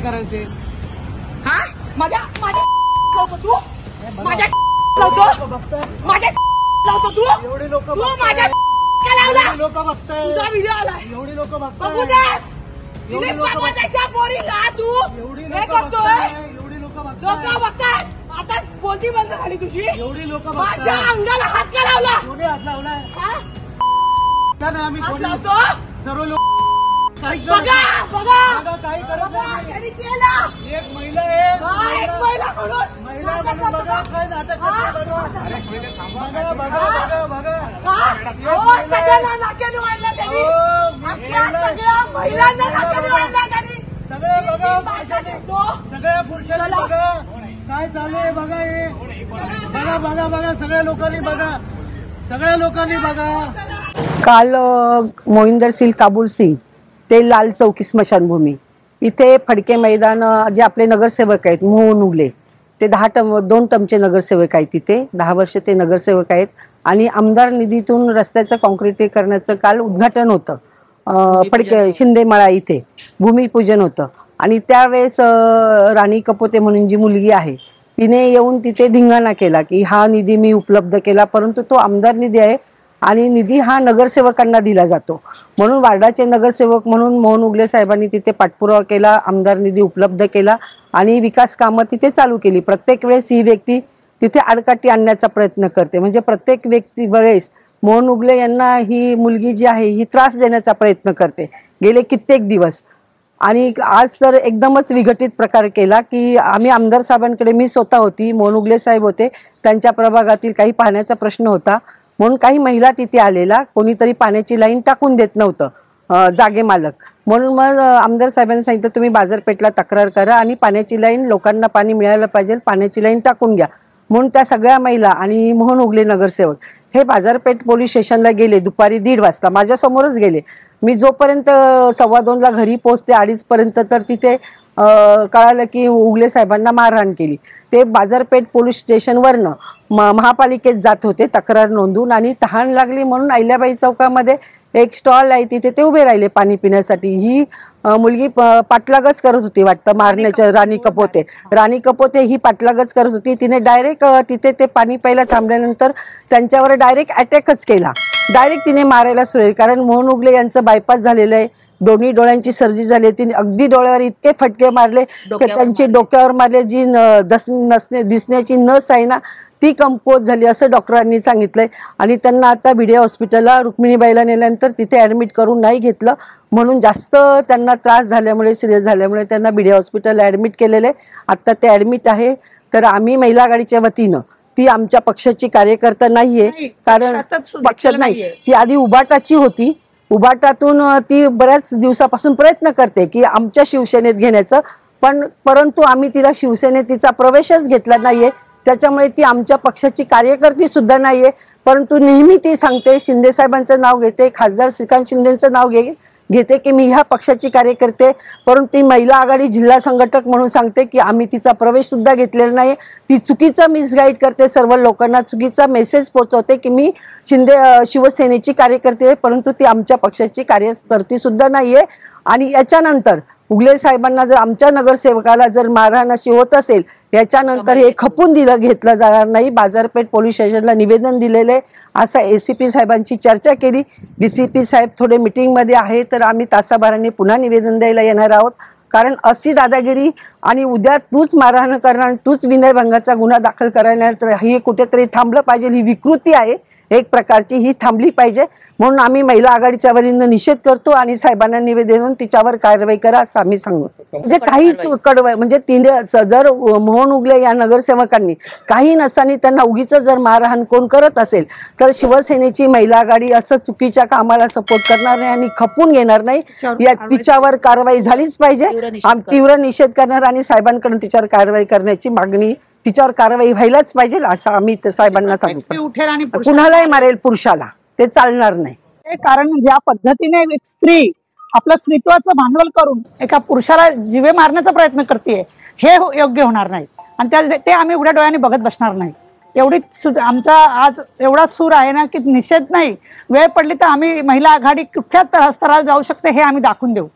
करायचे हा माझ्या लावतो तू माझ्या लावतो तू एवढे लोक तू माझ्या लावला लोक बघताय तुझा व्हिडिओ आलाय एवढे लोक बघू बघताय दे तिने पापाच्या पोरीला तू हे करतोय एवढी लोक लोक बघताय आता बोलती बंद झाली तुझी एवढी लोक माझ्या अंगाला हात का लावला कोणी हात लावलाय हा आम्ही हात लावतो सर्व लोक बघा बघा काही करत नाही त्यांनी केलं एक महिला आहे एक महिला म्हणून महिला म्हणून बघा काय नाटक करते बघा बघा बघा बघा सगळ्यांना नाक्याने वाढलं त्यांनी अख्ख्या सगळ्या महिलांना नाक्याने वाढलं त्यांनी सगळे बघा सगळ्या पुरुषांनी बघा काय चाललंय बघा हे बघा बघा बघा सगळ्या लोकांनी बघा सगळ्या लोकांनी बघा। काल मोहिंदर सिंग काबुल सिंग ते लाल चौकी स्मशानभूमी इथे फडके मैदान जे आपले नगरसेवक आहेत मोहन उगले ते 2 टर्मचे नगरसेवक आहेत तिथे 10 वर्ष ते नगरसेवक आहेत आणि आमदार निधीतून रस्त्याचं काँक्रिटीकरणाचं काल उद्घाटन होतं फडके शिंदेमळा इथे भूमिपूजन होतं आणि त्यावेळेस राणी कपोते म्हणून जी मुलगी आहे तिने येऊन तिथे धिंगाणा केला की हा निधी मी उपलब्ध केला परंतु तो आमदार निधी आहे आणि निधी हा नगरसेवकांना दिला जातो म्हणून वार्डाचे नगरसेवक म्हणून मोहन उगले साहेबांनी तिथे पाठपुरावा केला आमदार निधी उपलब्ध केला आणि विकास कामं तिथे चालू केली। प्रत्येक वेळेस ही व्यक्ती तिथे आडकाठी आणण्याचा प्रयत्न करते म्हणजे प्रत्येक व्यक्ती वेळेस मोहन उगले यांना ही मुलगी जी आहे ही त्रास देण्याचा प्रयत्न करते गेले कित्येक दिवस आणि आज तर एकदमच विघटित प्रकार केला की आम्ही आमदार साहेबांकडे मी स्वतः होती मोहन उगले साहेब होते त्यांच्या प्रभागातील काही पाण्याचा प्रश्न होता म्हणून काही महिला तिथे आलेला कोणीतरी पाण्याची लाईन टाकून देत नव्हतं जागे मालक म्हणून मग आमदार साहेबांनी सांगितलं तुम्ही बाजारपेठला तक्रार करा आणि पाण्याची लाईन लोकांना पाणी मिळायला पाहिजे पाण्याची लाईन टाकून घ्या म्हणून त्या सगळ्या महिला आणि मोहन उगले नगरसेवक हे बाजारपेठ पोलीस स्टेशनला गेले दुपारी 1:30 वाजता माझ्यासमोरच गेले मी जोपर्यंत 2:15 घरी पोहोचते 2:30 पर्यंत तर तिथे कळालं की उगले साहेबांना मारहाण केली ते बाजारपेठ पोलीस स्टेशनवरनं महापालिकेत जात होते तक्रार नोंदवून आणि तहान लागली म्हणून अहिल्याबाई चौकामध्ये एक स्टॉल आहे तिथे ते उभे राहिले पाणी पिण्यासाठी ही मुलगी पाठलागच करत होती वाटतं मारण्याच्या राणी कपोते ही पाठलागच करत होती तिने डायरेक्ट तिथे ते पाणी प्यायला थांबल्यानंतर त्यांच्यावर डायरेक्ट अटॅकच केला डायरेक्ट तिने मारायला सुरू कारण मोहन उगले यांचं बायपास झालेलं आहे दोन्ही डोळ्यांची सर्जरी झाली तिने अगदी डोळ्यावर इतके फटके मारले की त्यांची डोक्यावर मारले जी दिसण्याची नस आहे ना ती कमकुवत झाली असं डॉक्टरांनी सांगितलंय आणि त्यांना आता भिडे हॉस्पिटलला रुक्मिणीबाईला नेल्यानंतर तिथे ॲडमिट करून नाही घेतलं म्हणून जास्त त्यांना त्रास झाल्यामुळे सिरियस झाल्यामुळे त्यांना भिडे हॉस्पिटलला ॲडमिट केलेले आता ते ॲडमिट आहे तर आम्ही महिला आघाडीच्या वतीनं ती आमच्या पक्षाची कार्यकर्ता नाहीये कारण पक्षात नाही ती आधी उबाटाची होती उबाटातून ती बऱ्याच दिवसापासून प्रयत्न करते की आमच्या शिवसेनेत घेण्याचं परंतु आम्ही तिला शिवसेनेत तिचा प्रवेशच घेतला नाहीये त्याच्यामुळे ती आमच्या पक्षाची कार्यकर्ती सुद्धा नाहीये परंतु नेहमी ती सांगते शिंदे साहेबांचं नाव घेते खासदार श्रीकांत शिंदेचं नाव घेते की मी ह्या पक्षाची कार्यकर्ते परंतु ती महिला आघाडी जिल्हा संघटक म्हणून सांगते की आम्ही तिचा प्रवेश सुद्धा घेतलेला नाही ती चुकीचा मिसगाईड करते सर्व लोकांना चुकीचा मेसेज पोहोचवते की मी शिवसेनेची कार्यकर्ती आहे परंतु ती आमच्या पक्षाची कार्यकर्ती सुद्धा नाहीये आणि याच्यानंतर उगले साहेबांना जर आमच्या नगरसेवकाला जर मारहाण अशी होत असेल याच्यानंतर हे खपून घेतलं जाणार नाही बाजारपेठ पोलीस स्टेशनला निवेदन दिलेले असं एसीपी साहेबांची चर्चा केली डीसीपी साहेब थोडे मीटिंगमध्ये आहे तर आम्ही तासाभराने पुन्हा निवेदन द्यायला येणार आहोत कारण अशी दादागिरी आणि उद्या तूच मारहाण करणार तूच विनयभंगाचा गुन्हा दाखल करणार तर हे कुठेतरी थांबलं पाहिजे ही विकृती आहे एक प्रकारची ही थांबली पाहिजे म्हणून आम्ही महिला आघाडीच्या वतीने निषेध करतो आणि साहेबांना निवेदन देऊन तिच्यावर कारवाई करा असं आम्ही सांगतो म्हणजे काही कडवं म्हणजे जर मोहन उगले या नगरसेवकांनी काही नसताना त्यांना उगीच जर मारहाण कोण करत असेल तर शिवसेनेची महिला आघाडी असं चुकीच्या कामाला सपोर्ट करणार नाही आणि खपून घेणार नाही तिच्यावर कारवाई झालीच पाहिजे आम्ही तीव्र निषेध करणार आणि साहेबांकडून तिच्यावर कारवाई करण्याची मागणी तिच्यावर कारवाई व्हायलाच पाहिजे असं आम्ही साहेबांना सांगितलं कुणालाही मारेल पुरुषाला ते चालणार नाही कारण ज्या पद्धतीने एक स्त्री आपलं स्त्रीत्वाचं भांडवल करून एका पुरुषाला जीवे मारण्याचा प्रयत्न करते हे योग्य होणार नाही आणि ते आम्ही उघड्या डोळ्यांनी बघत बसणार नाही एवढी आमचा आज एवढा सूर आहे ना की निषेध नाही वेळ पडली तर आम्ही महिला आघाडी कुठल्या स्तराला जाऊ शकते हे आम्ही दाखवून देऊ।